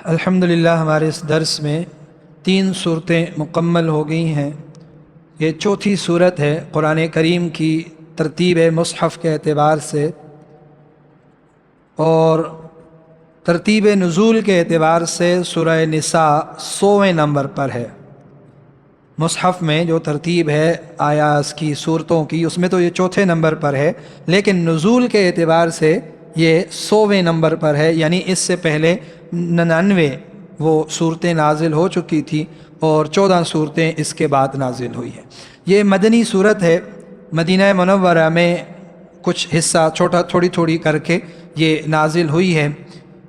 الحمدللہ ہمارے اس درس میں 3 صورتیں مکمل ہو گئی ہیں۔ یہ چوتھی صورت ہے قرآن کریم کی ترتیب مصحف کے اعتبار سے، اور ترتیب نزول کے اعتبار سے سورہ نساء 100ویں نمبر پر ہے۔ مصحف میں جو ترتیب ہے آیات کی، صورتوں کی، اس میں تو یہ چوتھے نمبر پر ہے، لیکن نزول کے اعتبار سے یہ 100ویں نمبر پر ہے، یعنی اس سے پہلے 99 وہ صورتیں نازل ہو چکی تھی اور 14 صورتیں اس کے بعد نازل ہوئی ہیں۔ یہ مدنی صورت ہے، مدینہ منورہ میں کچھ حصہ تھوڑی تھوڑی کر کے یہ نازل ہوئی ہے،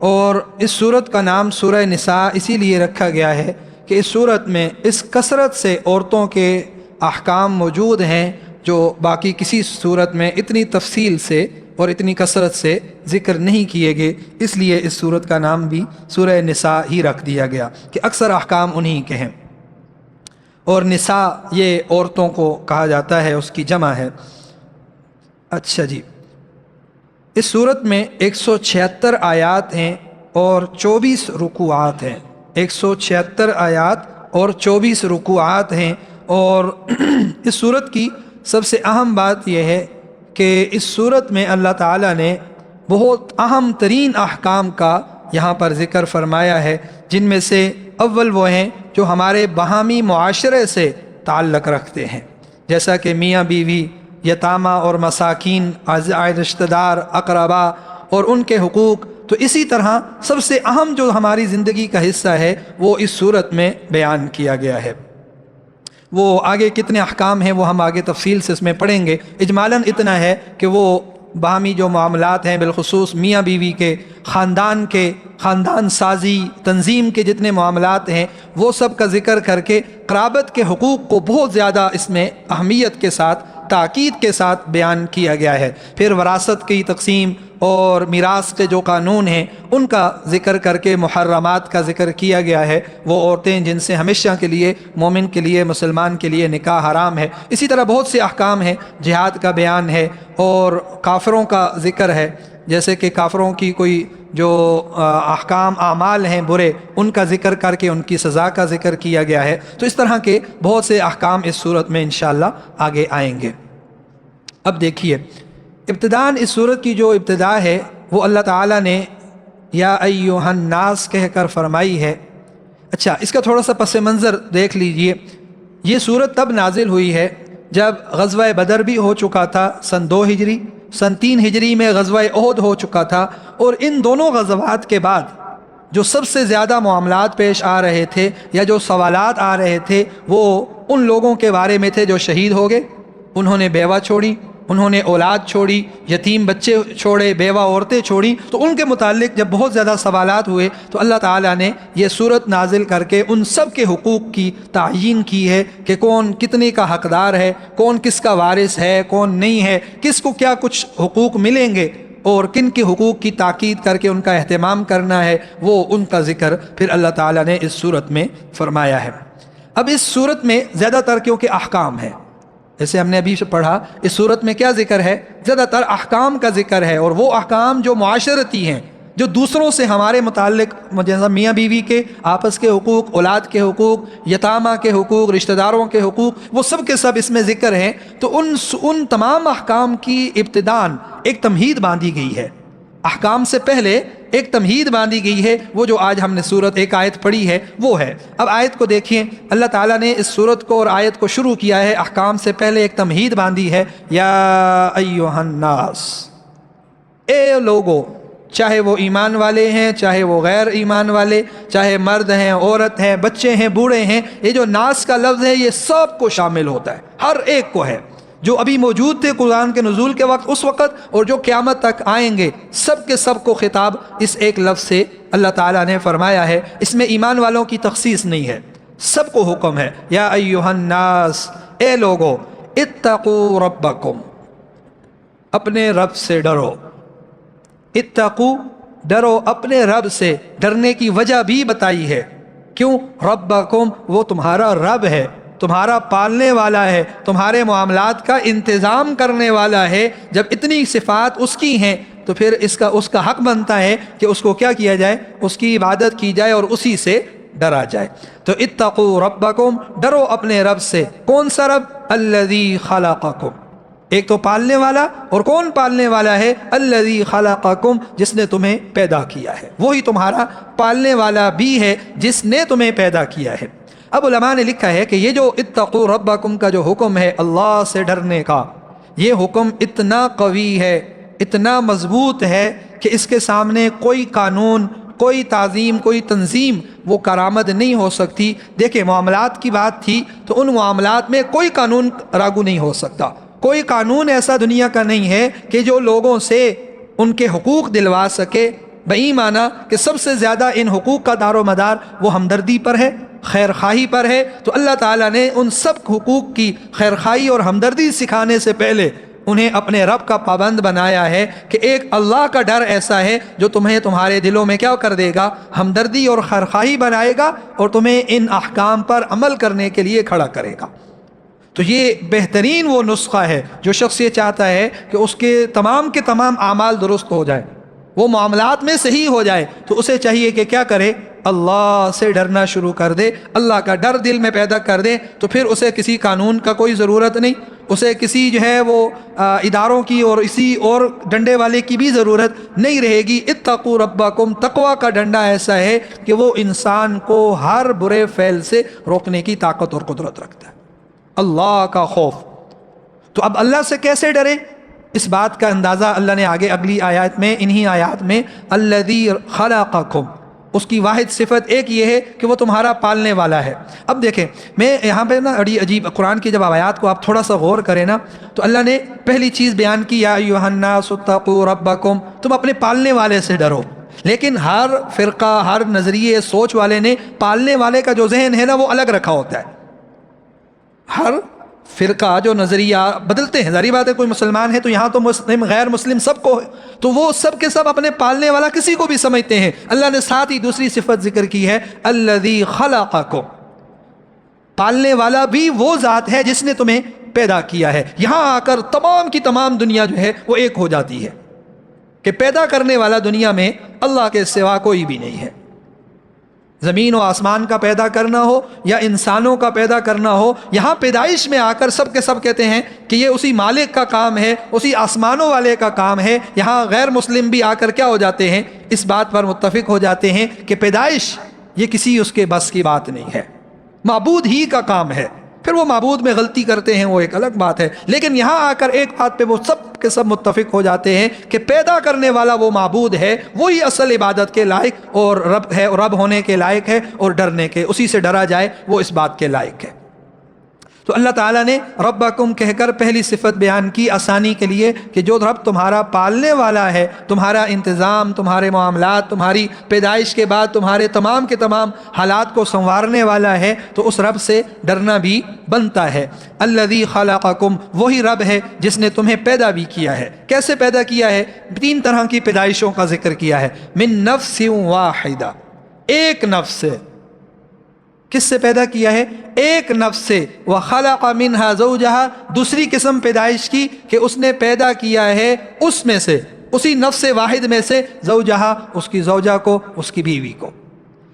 اور اس صورت کا نام سورہ نساء اسی لیے رکھا گیا ہے کہ اس صورت میں اس کثرت سے عورتوں کے احکام موجود ہیں جو باقی کسی صورت میں اتنی تفصیل سے اور اتنی کثرت سے ذکر نہیں کیے گئے، اس لیے اس صورت کا نام بھی سورہ نساء ہی رکھ دیا گیا کہ اکثر احکام انہی کے ہیں، اور نساء یہ عورتوں کو کہا جاتا ہے، اس کی جمع ہے۔ اچھا جی، اس صورت میں 176 آیات ہیں اور 24 رکوعات ہیں۔ 176 آیات اور 24 رکوعات ہیں، اور اس صورت کی سب سے اہم بات یہ ہے کہ اس صورت میں اللہ تعالیٰ نے بہت اہم ترین احکام کا یہاں پر ذکر فرمایا ہے، جن میں سے اول وہ ہیں جو ہمارے باہمی معاشرے سے تعلق رکھتے ہیں، جیسا کہ میاں بیوی، یتامہ اور مساکین، اعزائے رشتہ دار، اقربا اور ان کے حقوق۔ تو اسی طرح سب سے اہم جو ہماری زندگی کا حصہ ہے وہ اس صورت میں بیان کیا گیا ہے۔ وہ آگے کتنے احکام ہیں وہ ہم آگے تفصیل سے اس میں پڑھیں گے، اجمالاً اتنا ہے کہ وہ باہمی جو معاملات ہیں، بالخصوص میاں بیوی کے، خاندان سازی، تنظیم کے جتنے معاملات ہیں، وہ سب کا ذکر کر کے قرابت کے حقوق کو بہت زیادہ اس میں اہمیت کے ساتھ، تاکید کے ساتھ بیان کیا گیا ہے۔ پھر وراثت کی تقسیم اور میراث کے جو قانون ہیں ان کا ذکر کر کے محرمات کا ذکر کیا گیا ہے، وہ عورتیں جن سے ہمیشہ کے لیے مومن کے لیے، مسلمان کے لیے نکاح حرام ہے۔ اسی طرح بہت سے احکام ہیں، جہاد کا بیان ہے، اور کافروں کا ذکر ہے، جیسے کہ کافروں کی کوئی جو احکام اعمال ہیں برے، ان کا ذکر کر کے ان کی سزا کا ذکر کیا گیا ہے۔ تو اس طرح کے بہت سے احکام اس صورت میں انشاءاللہ آگے آئیں گے۔ اب دیکھیے، ابتداً اس صورت کی جو ابتدا ہے وہ اللہ تعالیٰ نے یا ایھا الناس کہہ کر فرمائی ہے۔ اچھا، اس کا تھوڑا سا پس منظر دیکھ لیجئے۔ یہ صورت تب نازل ہوئی ہے جب غزوہ بدر بھی ہو چکا تھا، سن 2 ہجری، سن 3 ہجری میں غزوہ احد ہو چکا تھا، اور ان دونوں غزوات کے بعد جو سب سے زیادہ معاملات پیش آ رہے تھے یا جو سوالات آ رہے تھے وہ ان لوگوں کے بارے میں تھے جو شہید ہو گئے، انہوں نے بیوہ چھوڑی، انہوں نے اولاد چھوڑی، یتیم بچے چھوڑے، بیوہ عورتیں چھوڑی۔ تو ان کے متعلق جب بہت زیادہ سوالات ہوئے تو اللہ تعالیٰ نے یہ صورت نازل کر کے ان سب کے حقوق کی تعیین کی ہے کہ کون کتنے کا حقدار ہے، کون کس کا وارث ہے، کون نہیں ہے، کس کو کیا کچھ حقوق ملیں گے، اور کن کے حقوق کی تاکید کر کے ان کا اہتمام کرنا ہے، وہ ان کا ذکر پھر اللہ تعالیٰ نے اس صورت میں فرمایا ہے۔ اب اس صورت میں زیادہ تر کیونکہ احکام ہے، جیسے ہم نے ابھی سے پڑھا، اس صورت میں کیا ذکر ہے؟ زیادہ تر احکام کا ذکر ہے، اور وہ احکام جو معاشرتی ہیں، جو دوسروں سے ہمارے متعلق، جیسا میاں بیوی کے آپس کے حقوق، اولاد کے حقوق، یتامہ کے حقوق، رشتہ داروں کے حقوق، وہ سب کے سب اس میں ذکر ہیں۔ تو ان تمام احکام کی ابتداً ایک تمہید باندھی گئی ہے، احکام سے پہلے ایک تمہید باندھی گئی ہے، وہ جو آج ہم نے صورت ایک آیت پڑھی ہے وہ ہے۔ اب آیت کو دیکھیں، اللہ تعالیٰ نے اس صورت کو اور آیت کو شروع کیا ہے، احکام سے پہلے ایک تمہید باندھی ہے، یا ایھا الناس، اے لوگو، چاہے وہ ایمان والے ہیں، چاہے وہ غیر ایمان والے، چاہے مرد ہیں، عورت ہیں، بچے ہیں، بوڑھے ہیں، یہ جو ناس کا لفظ ہے یہ سب کو شامل ہوتا ہے، ہر ایک کو ہے، جو ابھی موجود تھے قرآن کے نزول کے وقت، اس وقت، اور جو قیامت تک آئیں گے، سب کے سب کو خطاب اس ایک لفظ سے اللہ تعالیٰ نے فرمایا ہے۔ اس میں ایمان والوں کی تخصیص نہیں ہے، سب کو حکم ہے، یا ایھا الناس، اے لوگو، اتقوا ربکم، اپنے رب سے ڈرو۔ اتقوا، ڈرو اپنے رب سے، ڈرنے کی وجہ بھی بتائی ہے، کیوں؟ ربکم، وہ تمہارا رب ہے، تمہارا پالنے والا ہے، تمہارے معاملات کا انتظام کرنے والا ہے۔ جب اتنی صفات اس کی ہیں تو پھر اس کا حق بنتا ہے کہ اس کو کیا کیا جائے، اس کی عبادت کی جائے اور اسی سے ڈرا جائے۔ تو اتقوا ربکم، ڈرو اپنے رب سے۔ کون سا رب؟ الذی خلقکم، ایک تو پالنے والا، اور کون پالنے والا ہے؟ الذی خلقکم، جس نے تمہیں پیدا کیا ہے، وہی تمہارا پالنے والا بھی ہے جس نے تمہیں پیدا کیا ہے۔ اب علماء نے لکھا ہے کہ یہ جو اتقوا ربکم کا جو حکم ہے اللہ سے ڈرنے کا، یہ حکم اتنا قوی ہے، اتنا مضبوط ہے کہ اس کے سامنے کوئی قانون، کوئی تعظیم، کوئی تنظیم وہ کارآمد نہیں ہو سکتی۔ دیکھیں معاملات کی بات تھی تو ان معاملات میں کوئی قانون راگو نہیں ہو سکتا، کوئی قانون ایسا دنیا کا نہیں ہے کہ جو لوگوں سے ان کے حقوق دلوا سکے۔ بئی معنی کہ سب سے زیادہ ان حقوق کا دار و مدار وہ ہمدردی پر ہے، خیر خواہی پر ہے، تو اللہ تعالیٰ نے ان سب حقوق کی خیر خواہی اور ہمدردی سکھانے سے پہلے انہیں اپنے رب کا پابند بنایا ہے کہ ایک اللہ کا ڈر ایسا ہے جو تمہیں تمہارے دلوں میں کیا کر دے گا، ہمدردی اور خیر خواہی بنائے گا اور تمہیں ان احکام پر عمل کرنے کے لیے کھڑا کرے گا۔ تو یہ بہترین وہ نسخہ ہے جو شخص یہ چاہتا ہے کہ اس کے تمام اعمال درست ہو جائے، وہ معاملات میں صحیح ہو جائے، تو اسے چاہیے کہ کیا کرے، اللہ سے ڈرنا شروع کر دے، اللہ کا ڈر دل میں پیدا کر دے، تو پھر اسے کسی قانون کا کوئی ضرورت نہیں، اسے کسی جو ہے وہ اداروں کی اور اسی اور ڈنڈے والے کی بھی ضرورت نہیں رہے گی۔ اتقوا ربکم، تقوی کا ڈنڈا ایسا ہے کہ وہ انسان کو ہر برے فعل سے روکنے کی طاقت اور قدرت رکھتا ہے، اللہ کا خوف۔ تو اب اللہ سے کیسے ڈرے، اس بات کا اندازہ اللہ نے آگے اگلی آیات میں، انہی آیات میں، الذی خلقکم، اس کی واحد صفت ایک یہ ہے کہ وہ تمہارا پالنے والا ہے۔ اب دیکھیں میں یہاں پہ نا بڑی عجیب، قرآن کی جب آیات کو آپ تھوڑا سا غور کریں نا تو اللہ نے پہلی چیز بیان کی، یا ایھا الناس اتقوا ربکم، تم اپنے پالنے والے سے ڈرو۔ لیکن ہر فرقہ، ہر نظریے، سوچ والے نے پالنے والے کا جو ذہن ہے نا وہ الگ رکھا ہوتا ہے۔ ہر فرقہ جو نظریہ بدلتے ہیں، ظاہری بات ہے کوئی مسلمان ہے تو یہاں تو مسلم غیر مسلم سب کو ہے، تو وہ سب کے سب اپنے پالنے والا کسی کو بھی سمجھتے ہیں۔ اللہ نے ساتھ ہی دوسری صفت ذکر کی ہے، الذی خلقکم، پالنے والا بھی وہ ذات ہے جس نے تمہیں پیدا کیا ہے۔ یہاں آ کر تمام کی تمام دنیا جو ہے وہ ایک ہو جاتی ہے کہ پیدا کرنے والا دنیا میں اللہ کے سوا کوئی بھی نہیں ہے۔ زمین و آسمان کا پیدا کرنا ہو یا انسانوں کا پیدا کرنا ہو، یہاں پیدائش میں آ کر سب کے سب کہتے ہیں کہ یہ اسی مالک کا کام ہے، اسی آسمانوں والے کا کام ہے۔ یہاں غیر مسلم بھی آ کر کیا ہو جاتے ہیں، اس بات پر متفق ہو جاتے ہیں کہ پیدائش یہ کسی اس کے بس کی بات نہیں ہے، معبود ہی کا کام ہے۔ پھر وہ معبود میں غلطی کرتے ہیں وہ ایک الگ بات ہے، لیکن یہاں آ کر ایک بات پہ وہ سب کے سب متفق ہو جاتے ہیں کہ پیدا کرنے والا وہ معبود ہے، وہی اصل عبادت کے لائق اور رب ہے، اور رب ہونے کے لائق ہے، اور ڈرنے کے، اسی سے ڈرا جائے وہ اس بات کے لائق ہے۔ تو اللہ تعالیٰ نے ربکم کہہ کر پہلی صفت بیان کی آسانی کے لیے کہ جو رب تمہارا پالنے والا ہے، تمہارا انتظام، تمہارے معاملات، تمہاری پیدائش کے بعد تمہارے تمام کے تمام حالات کو سنوارنے والا ہے، تو اس رب سے ڈرنا بھی بنتا ہے۔ الذی خلقکم، وہی رب ہے جس نے تمہیں پیدا بھی کیا ہے۔ کیسے پیدا کیا ہے؟ تین طرح کی پیدائشوں کا ذکر کیا ہے۔ من نفس واحدہ، ایک نفس سے۔ کس سے پیدا کیا ہے؟ ایک نفس سے۔ وَخَلَقَ مِنْهَا زَوْجَهَا، دوسری قسم پیدائش کی کہ اس نے پیدا کیا ہے اس میں سے، اسی نفس واحد میں سے، زوجہا، اس کی زوجہ کو، اس کی بیوی کو۔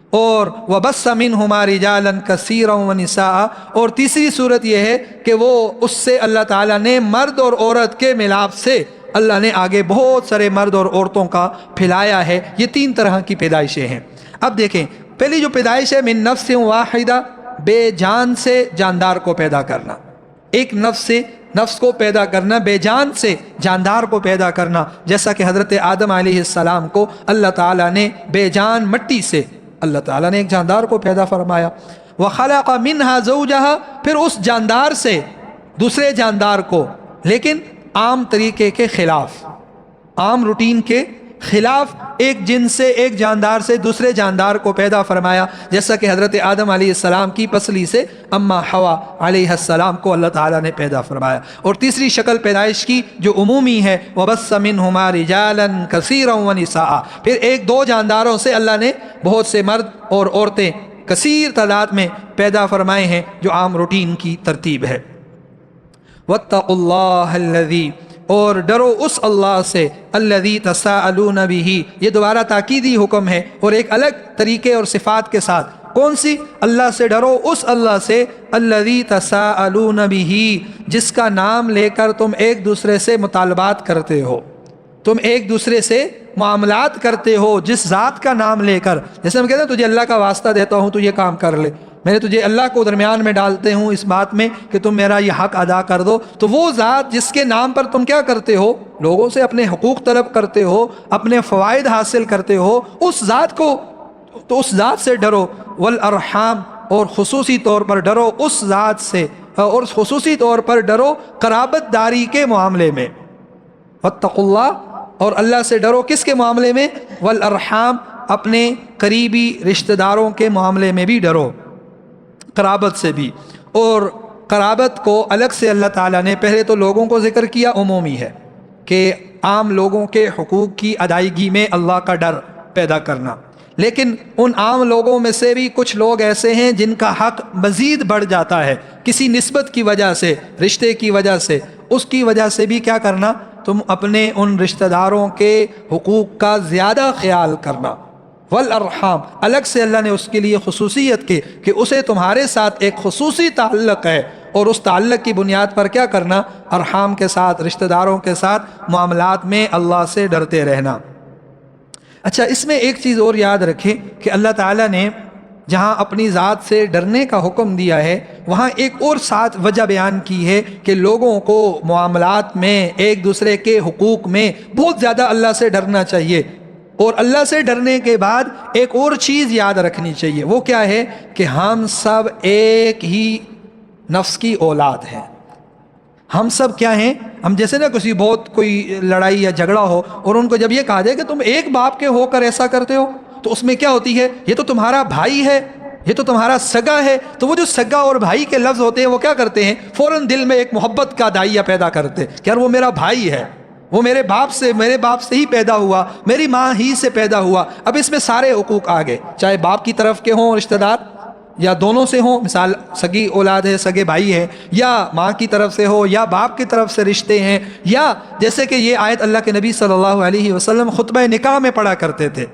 اور وَبَثَّ مِنْهُمَا رِجَالًا كَثِيرًا وَنِسَاءً، اور تیسری صورت یہ ہے کہ وہ اس سے اللہ تعالیٰ نے مرد اور عورت کے ملاپ سے اللہ نے آگے بہت سارے مرد اور عورتوں کا پھیلایا ہے۔ یہ تین طرح کی پیدائشیں ہیں۔ اب دیکھیں پہلی جو پیدائش ہے، من نفس واحدہ، بے جان سے جاندار کو پیدا کرنا۔ ایک نفس سے نفس کو پیدا کرنا، بے جان سے جاندار کو پیدا کرنا، جیسا کہ حضرت آدم علیہ السلام کو اللہ تعالیٰ نے بے جان مٹی سے اللہ تعالیٰ نے ایک جاندار کو پیدا فرمایا۔ وَخَلَقَ مِنْهَا زَوْجَهَا، پھر اس جاندار سے دوسرے جاندار کو، لیکن عام طریقے کے خلاف، عام روٹین کے خلاف، ایک جن سے، ایک جاندار سے دوسرے جاندار کو پیدا فرمایا، جیسا کہ حضرت آدم علیہ السلام کی پسلی سے اما حوا علیہ السلام کو اللہ تعالیٰ نے پیدا فرمایا۔ اور تیسری شکل پیدائش کی جو عمومی ہے، وَبَثَّ مِنْهُمَا رِجَالًا كَثِيرًا وَنِسَاءً، پھر ایک دو جانداروں سے اللہ نے بہت سے مرد اور عورتیں کثیر تعداد میں پیدا فرمائے ہیں، جو عام روٹین کی ترتیب ہے۔ وَاتَّقُوا اللَّهَ الَّذِي اور ڈرو اس اللہ سے الذی تساءلون بہ، یہ دوبارہ تاکیدی حکم ہے اور ایک الگ طریقے اور صفات کے ساتھ۔ کون سی؟ اللہ سے ڈرو اس اللہ سے الذی تساءلون بہ، جس کا نام لے کر تم ایک دوسرے سے مطالبات کرتے ہو، تم ایک دوسرے سے معاملات کرتے ہو جس ذات کا نام لے کر۔ جیسے ہم کہتے ہیں تجھے اللہ کا واسطہ دیتا ہوں تو یہ کام کر لے، میں تجھے اللہ کو درمیان میں ڈالتے ہوں اس بات میں کہ تم میرا یہ حق ادا کر دو، تو وہ ذات جس کے نام پر تم کیا کرتے ہو، لوگوں سے اپنے حقوق طلب کرتے ہو، اپنے فوائد حاصل کرتے ہو، اس ذات کو، تو اس ذات سے ڈرو۔ والارحام، اور خصوصی طور پر ڈرو اس ذات سے، اور خصوصی طور پر ڈرو قرابت داری کے معاملے میں۔ واتقوا اللہ، اور اللہ سے ڈرو کس کے معاملے میں؟ والارحام، اپنے قریبی رشتہ داروں کے معاملے میں بھی ڈرو، قرابت سے بھی۔ اور قرابت کو الگ سے اللہ تعالیٰ نے پہلے تو لوگوں کو ذکر کیا، عمومی ہے کہ عام لوگوں کے حقوق کی ادائیگی میں اللہ کا ڈر پیدا کرنا، لیکن ان عام لوگوں میں سے بھی کچھ لوگ ایسے ہیں جن کا حق مزید بڑھ جاتا ہے کسی نسبت کی وجہ سے، رشتے کی وجہ سے، اس کی وجہ سے بھی کیا کرنا، تم اپنے ان رشتہ داروں کے حقوق کا زیادہ خیال کرنا۔ والارحام، الگ سے اللہ نے اس کے لیے خصوصیت کی کہ اسے تمہارے ساتھ ایک خصوصی تعلق ہے، اور اس تعلق کی بنیاد پر کیا کرنا، ارحام کے ساتھ، رشتہ داروں کے ساتھ معاملات میں اللہ سے ڈرتے رہنا۔ اچھا، اس میں ایک چیز اور یاد رکھیں کہ اللہ تعالیٰ نے جہاں اپنی ذات سے ڈرنے کا حکم دیا ہے، وہاں ایک اور ساتھ وجہ بیان کی ہے کہ لوگوں کو معاملات میں، ایک دوسرے کے حقوق میں بہت زیادہ اللہ سے ڈرنا چاہیے۔ اور اللہ سے ڈرنے کے بعد ایک اور چیز یاد رکھنی چاہیے، وہ کیا ہے کہ ہم سب ایک ہی نفس کی اولاد ہیں۔ ہم سب کیا ہیں؟ ہم جیسے نا کسی بہت کوئی لڑائی یا جھگڑا ہو اور ان کو جب یہ کہا جائے کہ تم ایک باپ کے ہو کر ایسا کرتے ہو، تو اس میں کیا ہوتی ہے، یہ تو تمہارا بھائی ہے، یہ تو تمہارا سگا ہے، تو وہ جو سگا اور بھائی کے لفظ ہوتے ہیں وہ کیا کرتے ہیں، فوراً دل میں ایک محبت کا دائیا پیدا کرتے کہ یار وہ میرا بھائی ہے، وہ میرے باپ سے ہی پیدا ہوا، میری ماں ہی سے پیدا ہوا۔ اب اس میں سارے حقوق آ گئے، چاہے باپ کی طرف کے ہوں رشتہ دار یا دونوں سے ہوں، مثال سگی اولاد ہے، سگے بھائی ہیں، یا ماں کی طرف سے ہو یا باپ کی طرف سے رشتے ہیں، یا جیسے کہ یہ آیت اللہ کے نبی صلی اللہ علیہ وسلم خطبہ نکاح میں پڑھا کرتے تھے،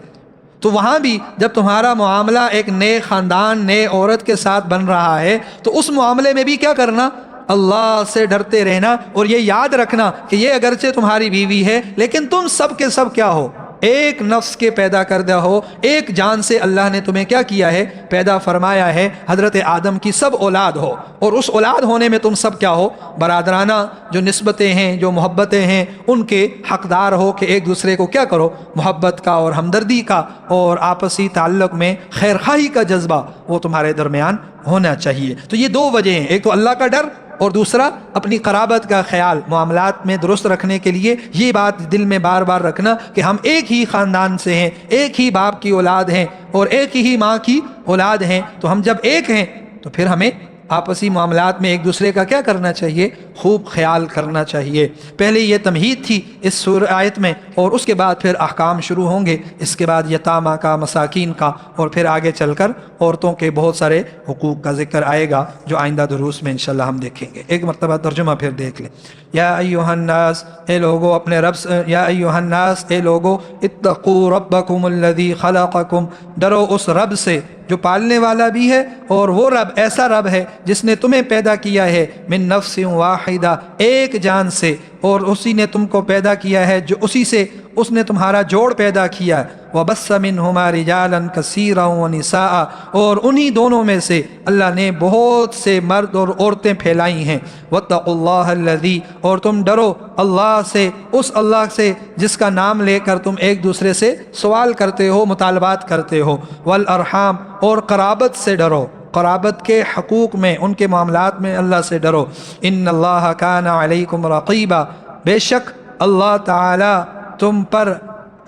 تو وہاں بھی جب تمہارا معاملہ ایک نئے خاندان، نئے عورت کے ساتھ بن رہا ہے، تو اس معاملے میں بھی کیا کرنا، اللہ سے ڈرتے رہنا، اور یہ یاد رکھنا کہ یہ اگرچہ تمہاری بیوی ہے لیکن تم سب کے سب کیا ہو، ایک نفس کے پیدا کردہ ہو، ایک جان سے اللہ نے تمہیں کیا کیا ہے، پیدا فرمایا ہے، حضرت آدم کی سب اولاد ہو، اور اس اولاد ہونے میں تم سب کیا ہو، برادرانہ جو نسبتیں ہیں، جو محبتیں ہیں، ان کے حقدار ہو کہ ایک دوسرے کو کیا کرو، محبت کا اور ہمدردی کا اور آپسی تعلق میں خیر خواہی کا جذبہ وہ تمہارے درمیان ہونا چاہیے۔ تو یہ دو وجہ ہیں، ایک تو اللہ کا ڈر، اور دوسرا اپنی قرابت کا خیال معاملات میں درست رکھنے کے لیے یہ بات دل میں بار بار رکھنا کہ ہم ایک ہی خاندان سے ہیں، ایک ہی باپ کی اولاد ہیں اور ایک ہی ماں کی اولاد ہیں، تو ہم جب ایک ہیں تو پھر ہمیں آپسی معاملات میں ایک دوسرے کا کیا کرنا چاہیے، خوب خیال کرنا چاہیے۔ پہلے یہ تمہید تھی اس آیت میں، اور اس کے بعد پھر احکام شروع ہوں گے، اس کے بعد یتامہ کا، مساکین کا، اور پھر آگے چل کر عورتوں کے بہت سارے حقوق کا ذکر آئے گا جو آئندہ دروس میں انشاءاللہ ہم دیکھیں گے۔ ایک مرتبہ ترجمہ پھر دیکھ لیں۔ یا ایھا الناس، اے لوگو اپنے رب سے، یا ایھا الناس، اے لوگو، اتقوا ربکم الذی خلقکم، ڈرو اس رب سے جو پالنے والا بھی ہے، اور وہ رب ایسا رب ہے جس نے تمہیں پیدا کیا ہے من نفس واحدہ، ایک جان سے، اور اسی نے تم کو پیدا کیا ہے، جو اسی سے اس نے تمہارا جوڑ پیدا کیا، وَبَثَّ مِنْهُمَا رِجَالًا كَثِيرًا وَنِسَاءً، اور انہی دونوں میں سے اللہ نے بہت سے مرد اور عورتیں پھیلائی ہیں۔ وَاتَّقُوا اللَّهَ الَّذِي، اور تم ڈرو اللہ سے، اس اللہ سے جس کا نام لے کر تم ایک دوسرے سے سوال کرتے ہو، مطالبات کرتے ہو۔ وَالْأَرْحَامَ، اور قرابت سے ڈرو، قرابت کے حقوق میں، ان کے معاملات میں اللہ سے ڈرو۔ ان اللہ کان علیکم رقیبا، بے شک اللہ تعالی تم پر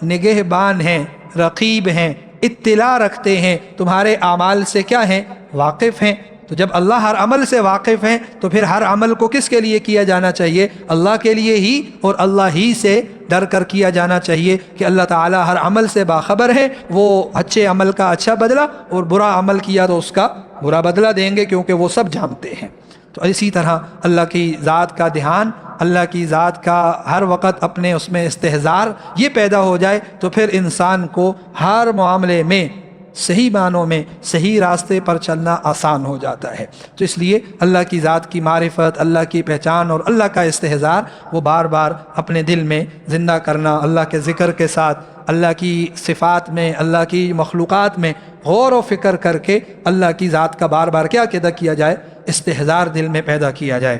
نگہبان ہیں، رقیب ہیں، اطلاع رکھتے ہیں، تمہارے اعمال سے کیا ہیں، واقف ہیں۔ تو جب اللہ ہر عمل سے واقف ہیں تو پھر ہر عمل کو کس کے لیے کیا جانا چاہیے، اللہ کے لیے ہی، اور اللہ ہی سے ڈر کر کیا جانا چاہیے کہ اللہ تعالیٰ ہر عمل سے باخبر ہے، وہ اچھے عمل کا اچھا بدلہ اور برا عمل کیا تو اس کا برا بدلہ دیں گے، کیونکہ وہ سب جانتے ہیں۔ تو اسی طرح اللہ کی ذات کا دھیان اللہ کی ذات کا ہر وقت اپنے اس میں استحضار یہ پیدا ہو جائے تو پھر انسان کو ہر معاملے میں صحیح معنوں میں صحیح راستے پر چلنا آسان ہو جاتا ہے۔ تو اس لیے اللہ کی ذات کی معرفت، اللہ کی پہچان اور اللہ کا استحضار وہ بار بار اپنے دل میں زندہ کرنا، اللہ کے ذکر کے ساتھ اللہ کی صفات میں، اللہ کی مخلوقات میں غور و فکر کر کے اللہ کی ذات کا بار بار کیا کیا جائے، استحضار دل میں پیدا کیا جائے۔